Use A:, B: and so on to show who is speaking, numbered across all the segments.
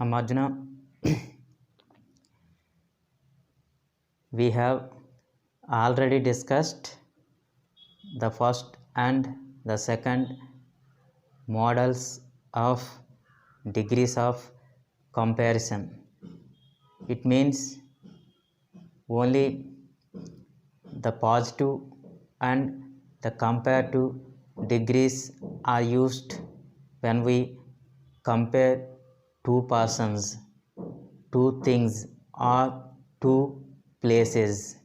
A: Arjuna, we have already discussed the first and the second models of degrees of comparison. It means only the positive and the comparative degrees are used when we compare two persons, two things, or two places.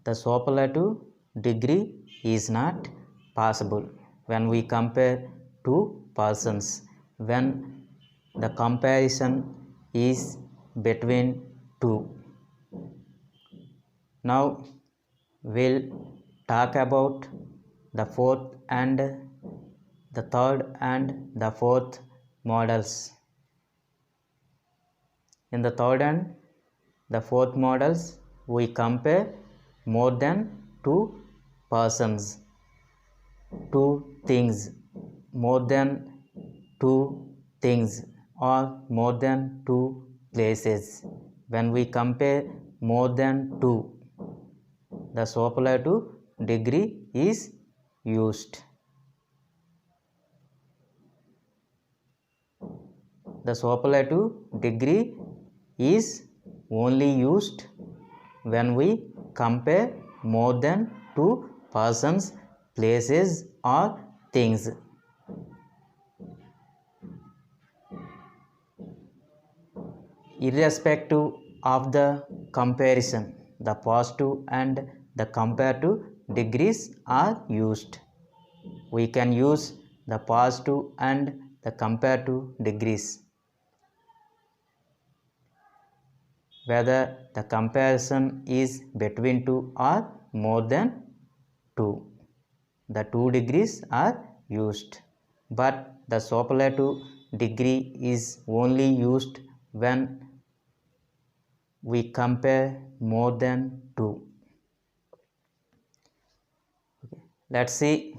A: The superlative degree is not possible when we compare two persons, when the comparison is between two. Now we'll talk about the fourth and the third and the fourth models. In the third and the fourth models, we compare more than two persons, two things, more than two things, or more than two places. When we compare more than two, the superlative degree is used. The superlative degree is only used when we compare more than two persons, places, or things. Irrespective of the comparison, the positive and the comparative degrees are used. We can use the positive and the comparative degrees whether the comparison is between two or more than two. The two degrees are used, but the superlative degree is only used when we compare more than two. Let's see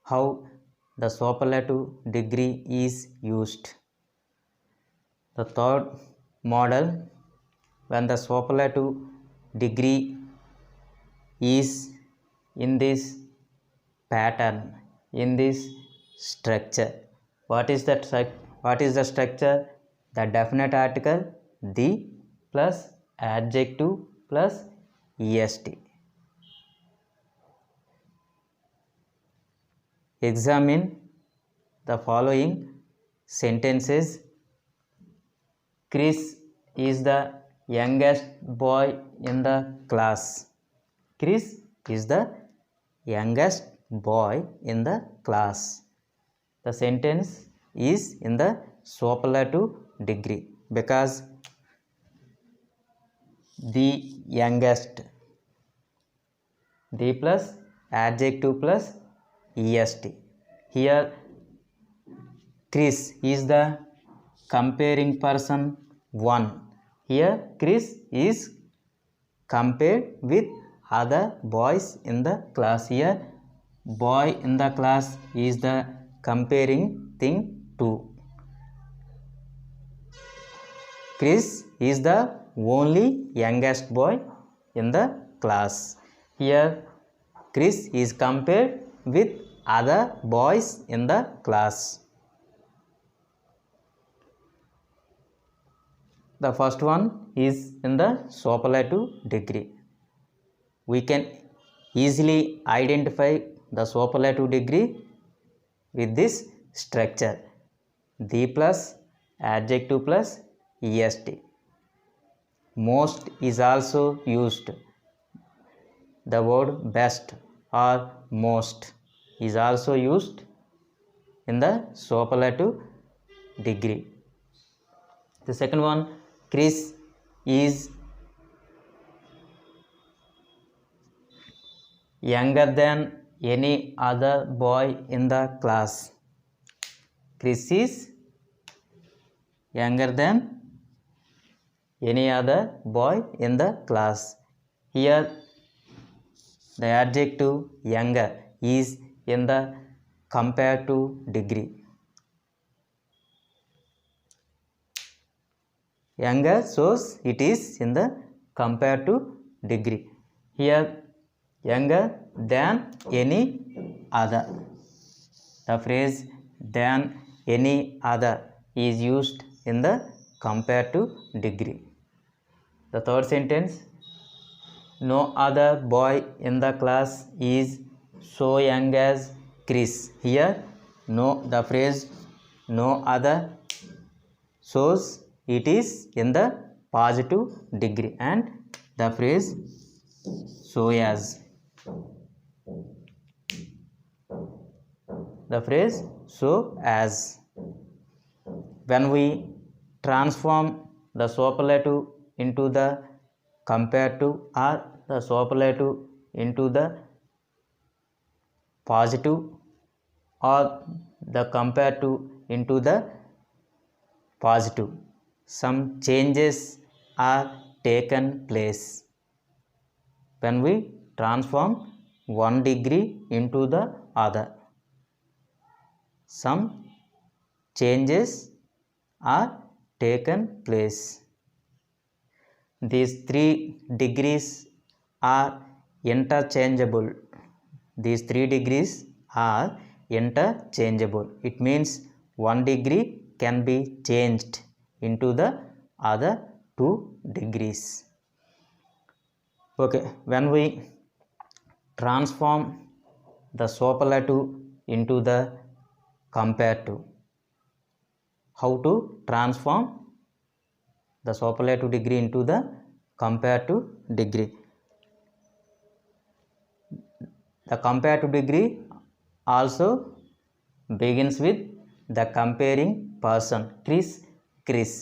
A: how the superlative degree is used. The third model, when the superlative degree is in this pattern, in this structure. What is the structure? The definite article the plus adjective plus est. Examine the following sentences. Chris is the youngest boy in the class. Chris is the youngest boy in the class. The sentence is in the superlative degree because the youngest, the plus adjective plus est. Here Chris is the comparing person 1. Here Chris is compared with other boys in the class. Here boy in the class is the comparing thing 2. Chris is the only youngest boy in the class. Here Chris is compared with other boys in the class. The first one is in the superlative degree. We can easily identify the superlative degree with this structure: the plus adjective plus est. Most is also used. The word best or most is also used in the superlative degree. The second one, Chris is younger than any other boy in the class. Chris is younger than any other boy in the class. Here the adjective younger is in the comparative degree. Younger shows it is in the compared to degree. Here younger than any other. The phrase than any other is used in the compared to degree. The third sentence, no other boy in the class is so young as Chris. Here the phrase no other shows it is in the positive degree and the phrase so as. The phrase so as. When we transform the superlative into the comparative or the superlative into the positive or the comparative into the positive, some changes are taken place. When we transform one degree into the other, some changes are taken place. These three degrees are interchangeable. These 3 degrees are interchangeable. It means 1 degree can be changed into the other 2 degrees. Okay, when we transform the superlative into the comparative, how to transform the superlative degree into the comparative degree? The comparative degree also begins with the comparing person, Chris.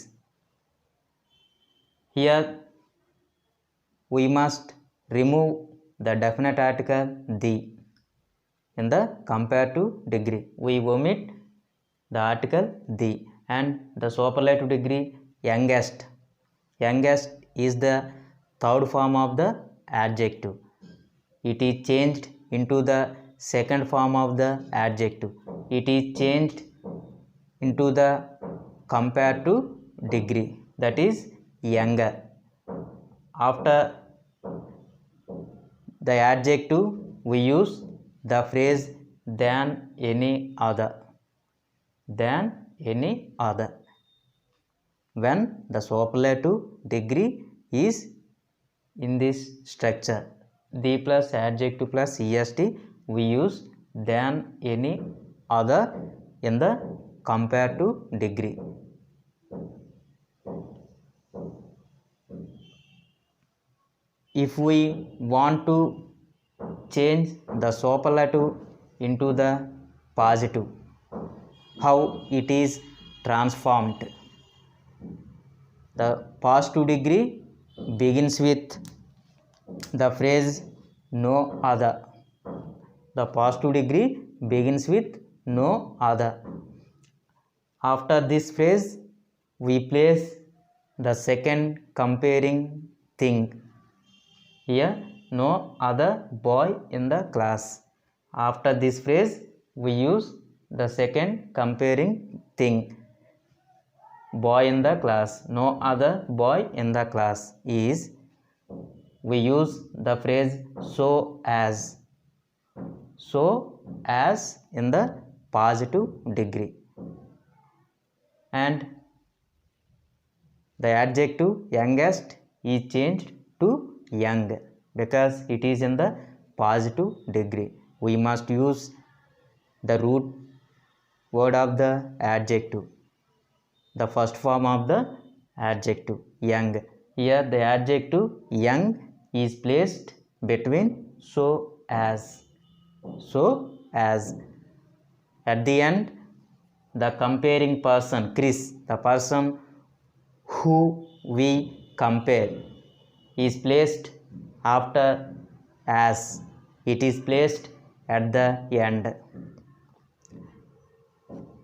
A: Here we must remove the definite article the. In the comparative degree, we omit the article the and the superlative degree youngest. Youngest is the third form of the adjective. It is changed into the second form of the adjective. It is changed into the comparative degree, that is younger. After the adjective, we use the phrase than any other. Than any other. When the superlative degree is in this structure, the plus adjective plus est, we use than any other in the comparative degree. If we want to change the superlative into the positive, how it is transformed? The positive degree begins with the phrase no other. The positive degree begins with no other. After this phrase, we place the second comparing thing. Here no other boy in the class. After this phrase, we use the second comparing thing, boy in the class. No other boy in the class is, we use the phrase so as. So as in the positive degree. And the adjective youngest is changed to young because it is in the positive degree. We must use the root word of the adjective, the first form of the adjective, young. Here the adjective young is placed between so as. So as. At the end, the comparing person, Chris, the person who we compare, is placed after as. It is placed at the end.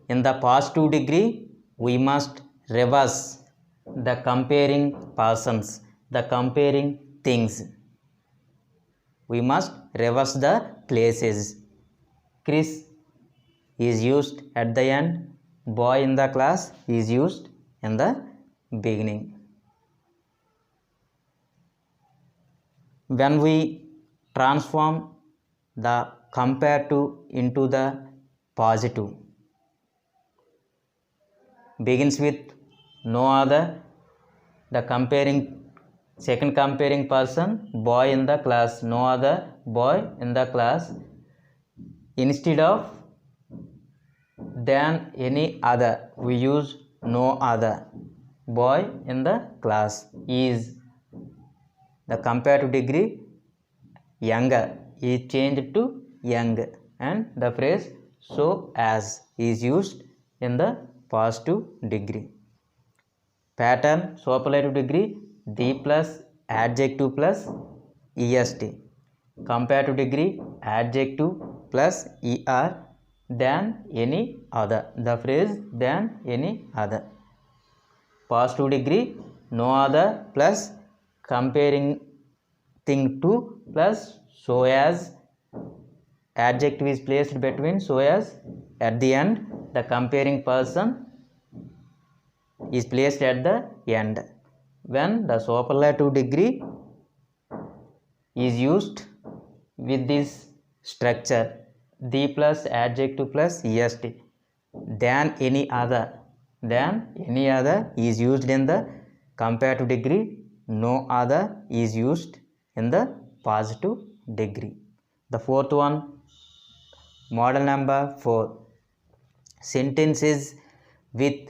A: In the positive degree, we must reverse the comparing persons, the comparing things. We must reverse the places. Chris is used at the end. Boy in the class is used in the beginning. when we transform the compare to into the positive, begins with no other, the second comparing person, boy in the class, no other boy in the class, instead of than any other we use no other, boy in the class is, the comparative degree younger is changed to young, and the phrase so as is used in the positive degree. Pattern superlative degree the plus adjective plus est. Comparative degree adjective plus er than any other, the phrase than any other. Positive degree no other plus comparing thing to plus so as, adjective is placed between so as, at the end the comparing person is placed at the end. When the superlative degree is used with this structure the plus adjective plus est, than any other is used in the comparative degree, no other is used in the positive degree. The fourth one, model number 4, sentences with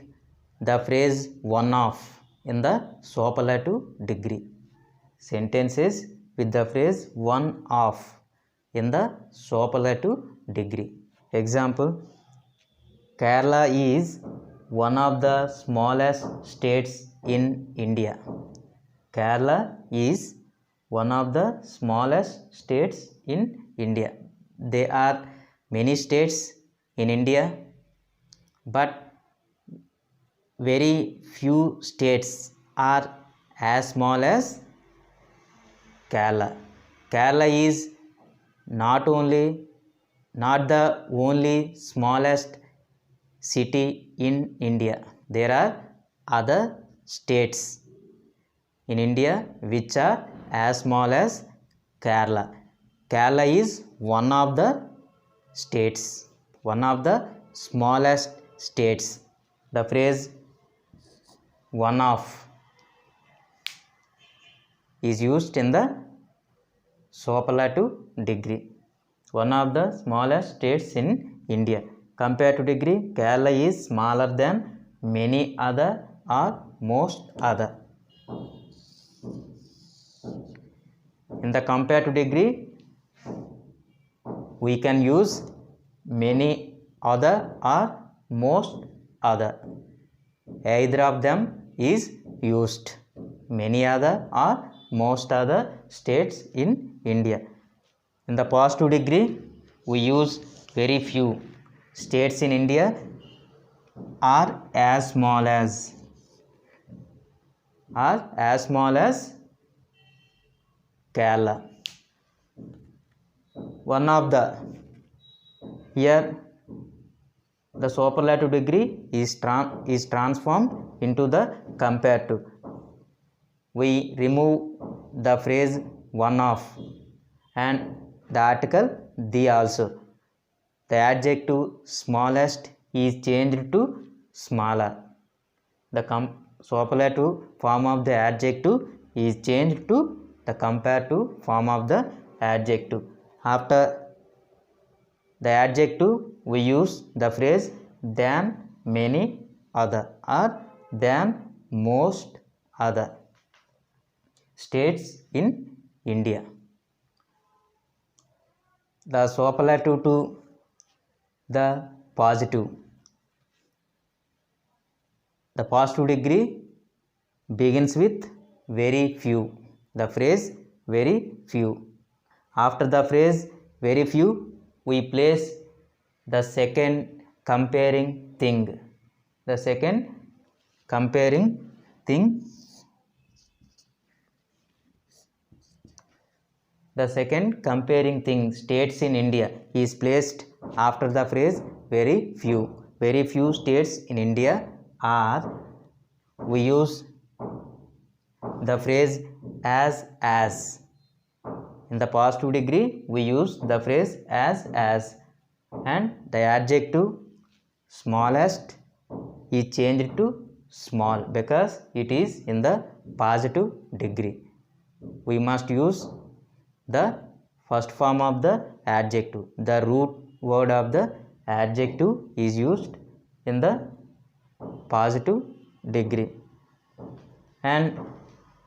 A: the phrase one of in the superlative degree. Sentences with the phrase one of in the superlative degree. Example, Kerala is one of the smallest states in India. Kerala is one of the smallest states in India. There are many states in India, but very few states are as small as Kerala. Kerala is not the only smallest city in India. There are other states in India which are as small as Kerala. Kerala is one of the states, one of the smallest states. The phrase one of is used in the superlative degree. One of the smallest states in India. Comparative degree, Kerala is smaller than many other or most other. In the comparative degree, we can use many other or most other. Either of them is used. Many other or most other states in India. In the positive degree, we use very few. States in India are as small as Kerala. One of the, here the superlative degree is transformed into the comparative. We remove the phrase one of and the article the also. The adjective smallest is changed to smaller. The superlative form of the adjective is changed to the comparative form of the adjective. After the adjective, we use the phrase than many other or than most other states in India. The superlative to the positive. The positive degree begins with very few. The phrase very few. After the phrase very few, we place the second comparing thing. The second comparing thing. The second comparing thing, states in India, is placed after the phrase very few. Very few states in India are, we use the phrase as. In the positive degree, we use the phrase as, and the adjective smallest is changed to small because it is in the positive degree. We must use the first form of the adjective. The root word of the adjective is used in the positive degree. And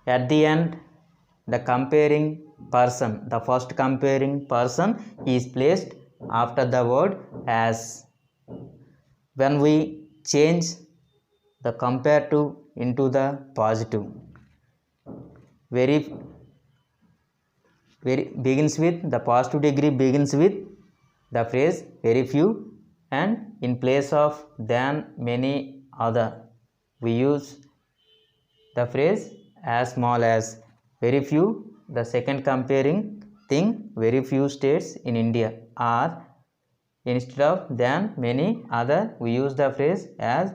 A: at the end, the comparing person, the first comparing person is placed after the word as. When we change the comparative into the positive, very begins with the positive degree begins with the phrase very few, and in place of than, many, other, we use the phrase as small as. Very few, the second comparing thing, very few states in India, are instead of than, many, other, we use the phrase as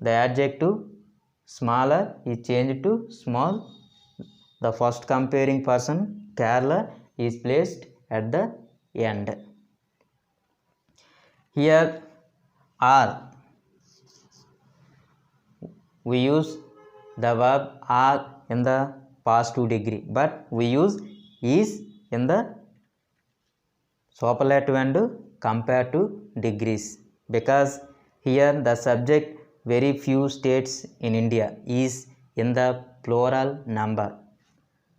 A: the adjective smaller is changed to small. The first comparing person, Kerala, is placed at the end. Here are, we use the verb are in the positive degree, but we use is in the superlative and comparative degrees, because here the subject very few states in India is in the plural number.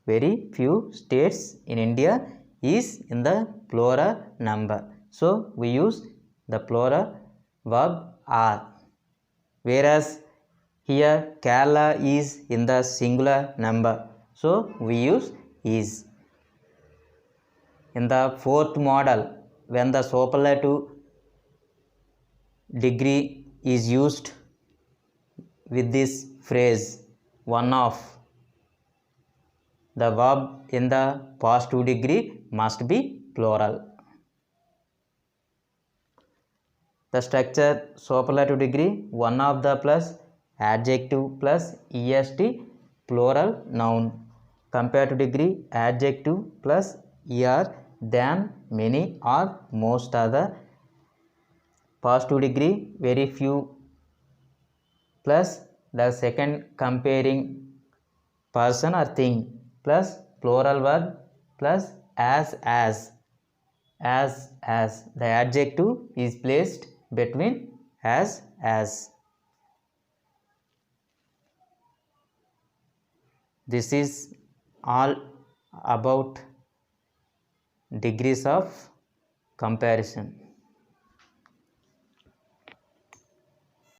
A: Very few states in India is in the plural number. So we use the plural verb are. Whereas here Kerala is in the singular number. So we use is. In the fourth model, when the superlative degree is used with this phrase one of, the verb in the positive degree must be plural. The structure superlative degree, one of the plus adjective plus est plural noun. Comparative degree, adjective plus er, than, many, or most other. Positive degree, very few plus the second comparing person or thing plus plural verb plus as. The adjective is placed between as. This is all about degrees of comparison.